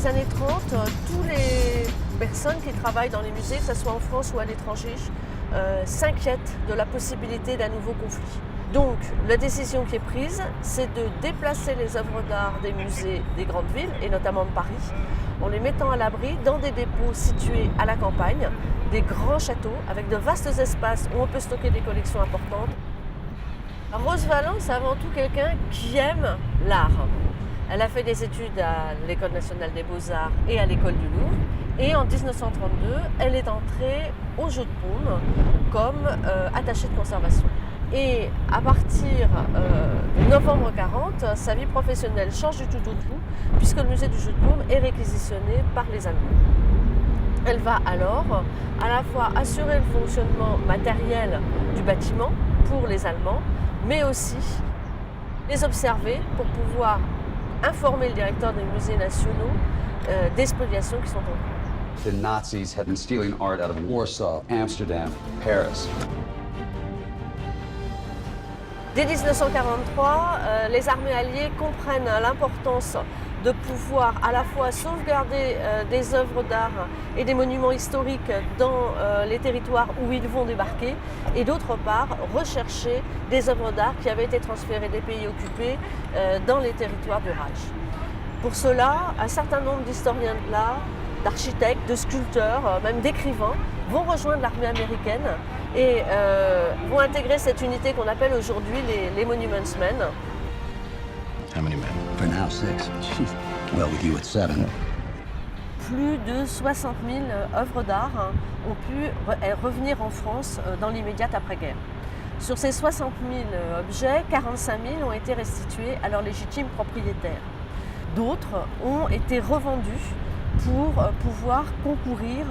les années 30, toutes les personnes qui travaillent dans les musées, que ce soit en France ou à l'étranger, s'inquiètent de la possibilité d'un nouveau conflit. Donc la décision qui est prise, c'est de déplacer les œuvres d'art des musées des grandes villes, et notamment de Paris, en les mettant à l'abri dans des dépôts situés à la campagne, des grands châteaux avec de vastes espaces où on peut stocker des collections importantes. Rose Valland, c'est avant tout quelqu'un qui aime l'art. Elle a fait des études à l'École nationale des beaux-arts et à l'École du Louvre. Et en 1932, elle est entrée au Jeu de Paume comme attachée de conservation. Et à partir de novembre 1940, sa vie professionnelle change du tout au tout, puisque le musée du Jeu de Paume est réquisitionné par les Allemands. Elle va alors à la fois assurer le fonctionnement matériel du bâtiment pour les Allemands, mais aussi les observer pour pouvoir informer le directeur des musées nationaux des spoliations qui sont en cours. The Nazis had been stealing art out of Warsaw, Amsterdam, Paris. Dès 1943, les armées alliées comprennent l'importance de pouvoir à la fois sauvegarder des œuvres d'art et des monuments historiques dans les territoires où ils vont débarquer, et d'autre part rechercher des œuvres d'art qui avaient été transférées des pays occupés dans les territoires du Reich. Pour cela, un certain nombre d'historiens de l'art, d'architectes, de sculpteurs, même d'écrivains, vont rejoindre l'armée américaine et vont intégrer cette unité qu'on appelle aujourd'hui les Monuments Men. How many men? For now, 6. Well, with you, it's 7. Plus de 60 000 œuvres d'art ont pu revenir en France dans l'immédiate après-guerre. Sur ces 60 000 objets, 45 000 ont été restitués à leurs légitimes propriétaires. D'autres ont été revendus pour pouvoir concourir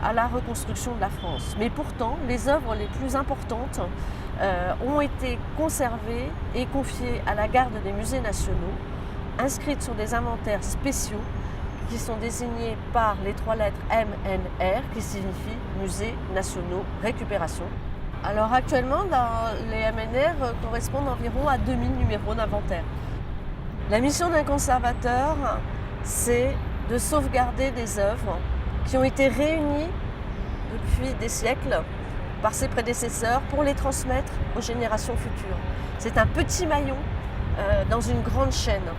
à la reconstruction de la France. Mais pourtant, les œuvres les plus importantes ont été conservées et confiées à la garde des musées nationaux, inscrites sur des inventaires spéciaux qui sont désignés par les 3 lettres MNR, qui signifient Musées Nationaux Récupération. Alors actuellement, les MNR correspondent environ à 2000 numéros d'inventaire. La mission d'un conservateur, c'est de sauvegarder des œuvres qui ont été réunies depuis des siècles par ses prédécesseurs pour les transmettre aux générations futures. C'est un petit maillon dans une grande chaîne.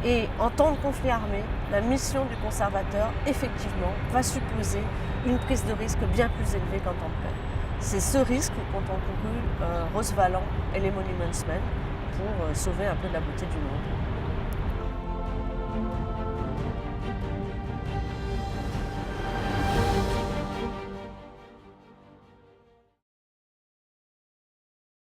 Et en temps de conflit armé, la mission du conservateur, effectivement, va supposer une prise de risque bien plus élevée qu'en temps de paix. C'est ce risque qu'ont encouru Rose Valland et les Monuments Men pour sauver un peu de la beauté du monde.